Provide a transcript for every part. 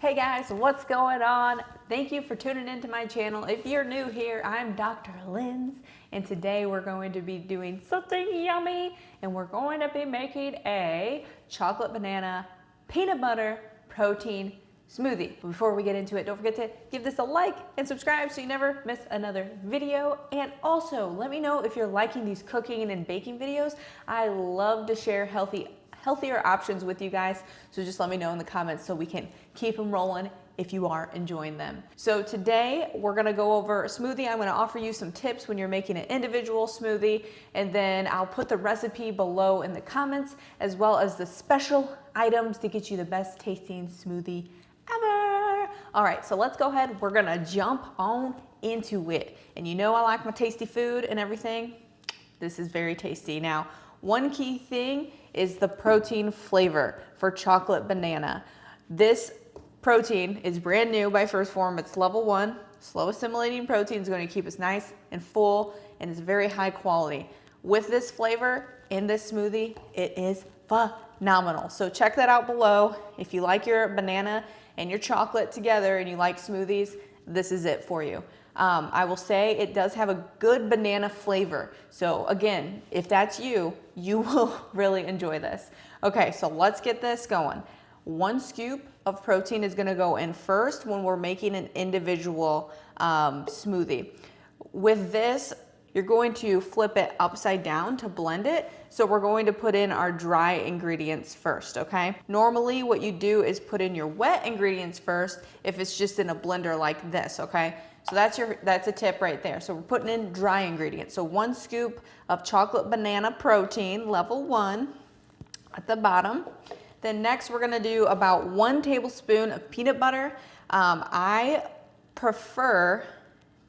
Hey guys, what's going on? Thank you for tuning into my channel. If you're new here, I'm Dr. Linz, and today we're going to be doing something yummy, and we're going to be making a chocolate banana peanut butter protein smoothie. Before we get into it, don't forget to give this a like and subscribe so you never miss another video. And also, let me know if you're liking these cooking and baking videos. I love to share healthier options with you guys, so just let me know in the comments so we can keep them rolling if you are enjoying them. So today we're gonna go over a smoothie. I'm gonna offer you some tips when you're making an individual smoothie, and then I'll put the recipe below in the comments, as well as the special items to get you the best tasting smoothie ever. All right, so let's go ahead. We're gonna jump on into it. And you know I like my tasty food and everything. This is very tasty. Now, one key thing is the protein flavor for chocolate banana. This protein is brand new by First Form. It's level 1. Slow assimilating protein is going to keep us nice and full, and it's very high quality. With this flavor in this smoothie, it is phenomenal. So check that out below. If you like your banana and your chocolate together and you like smoothies, this is it for you. I will say it does have a good banana flavor. So again, if that's you, you will really enjoy this. Okay, so let's get this going. 1 scoop of protein is gonna go in first when we're making an individual smoothie. With this, you're going to flip it upside down to blend it. So we're going to put in our dry ingredients first, okay? Normally what you do is put in your wet ingredients first if it's just in a blender like this, okay? So that's a tip right there. So we're putting in dry ingredients. So 1 scoop of chocolate banana protein, level 1 at the bottom. Then next we're gonna do about 1 tablespoon of peanut butter. I prefer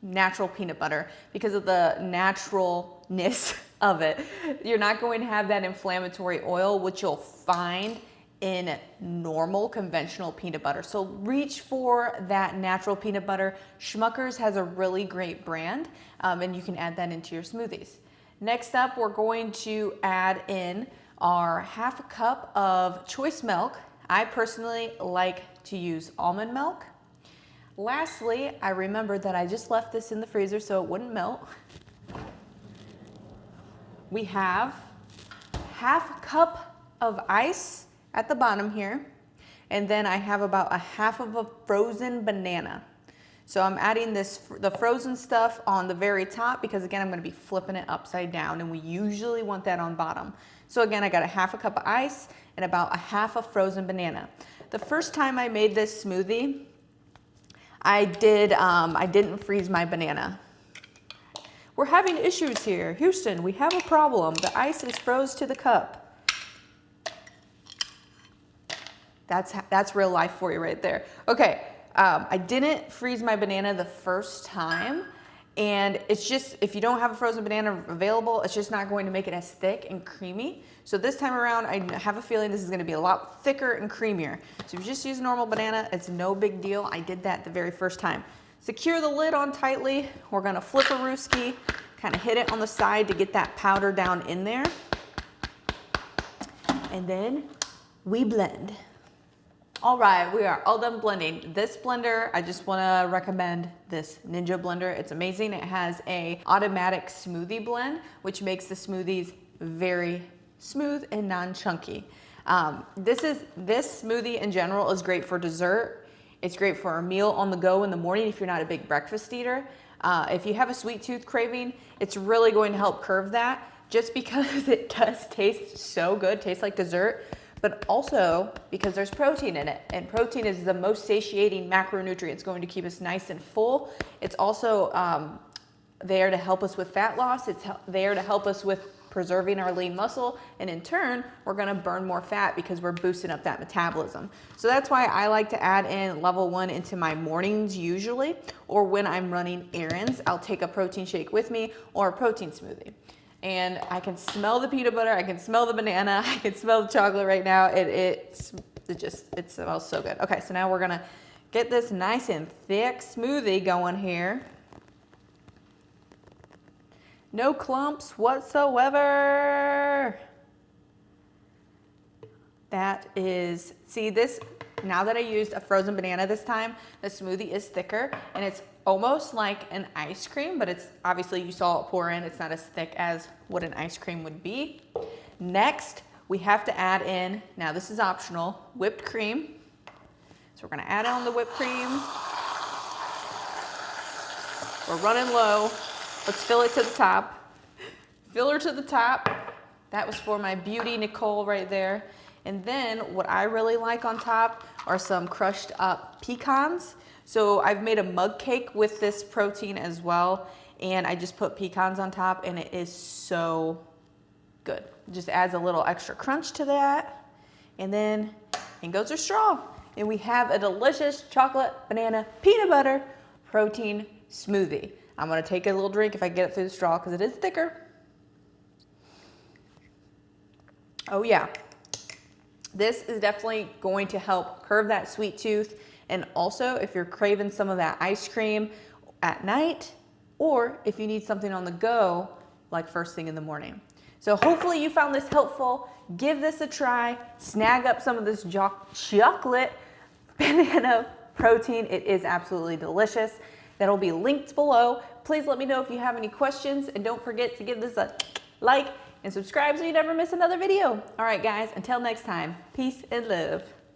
natural peanut butter because of the naturalness of it. You're not going to have that inflammatory oil, which you'll find in normal conventional peanut butter. So reach for that natural peanut butter. Schmucker's has a really great brand, and you can add that into your smoothies. Next up, we're going to add in our 1/2 cup of choice milk. I personally like to use almond milk. Lastly, I remembered that I just left this in the freezer so it wouldn't melt. We have 1/2 cup of ice at the bottom here, and then I have about 1/2 of a frozen banana. So I'm adding the frozen stuff on the very top because again, I'm gonna be flipping it upside down, and we usually want that on bottom. So again, I got 1/2 cup of ice and about 1/2 of frozen banana. The first time I made this smoothie, I didn't freeze my banana. We're having issues here. Houston, we have a problem. The ice is froze to the cup. That's real life for you right there. Okay, I didn't freeze my banana the first time, and it's just, if you don't have a frozen banana available, it's just not going to make it as thick and creamy. So this time around, I have a feeling this is gonna be a lot thicker and creamier. So if you just use a normal banana, it's no big deal. I did that the very first time. Secure the lid on tightly. We're gonna flip a rooski, kind of hit it on the side to get that powder down in there. And then we blend. All right, we are all done blending. This blender, I just wanna recommend this Ninja blender. It's amazing. It has a automatic smoothie blend, which makes the smoothies very smooth and non-chunky. This smoothie in general is great for dessert. It's great for a meal on the go in the morning if you're not a big breakfast eater. If you have a sweet tooth craving, it's really going to help curb that, just because it does taste so good, tastes like dessert, but also because there's protein in it. And protein is the most satiating macronutrient. It's going to keep us nice and full. It's also there to help us with fat loss. It's there to help us with preserving our lean muscle, and in turn, we're gonna burn more fat because we're boosting up that metabolism. So that's why I like to add in level 1 into my mornings usually, or when I'm running errands, I'll take a protein shake with me or a protein smoothie. And I can smell the peanut butter, I can smell the banana, I can smell the chocolate right now. It smells so good. Okay, so now we're gonna get this nice and thick smoothie going here. No clumps whatsoever. That is, see, this Now that I used a frozen banana this time, the smoothie is thicker and it's almost like an ice cream, but it's obviously, you saw it pour in, it's not as thick as what an ice cream would be. Next, we have to add in, now this is optional, whipped cream. So we're gonna add on the whipped cream. We're running low. Let's fill it to the top. Fill her to the top. That was for my beauty Nicole right there. And then what I really like on top are some crushed up pecans. So I've made a mug cake with this protein as well. And I just put pecans on top and it is so good. Just adds a little extra crunch to that. And then in goes our straw. And we have a delicious chocolate banana peanut butter protein smoothie. I'm gonna take a little drink if I get it through the straw because it is thicker. Oh yeah, this is definitely going to help curb that sweet tooth. And also if you're craving some of that ice cream at night, or if you need something on the go, like first thing in the morning. So hopefully you found this helpful. Give this a try. Snag up some of this chocolate banana protein. It is absolutely delicious. That'll be linked below. Please let me know if you have any questions, and don't forget to give this a like and subscribe so you never miss another video. All right, guys, until next time, peace and love.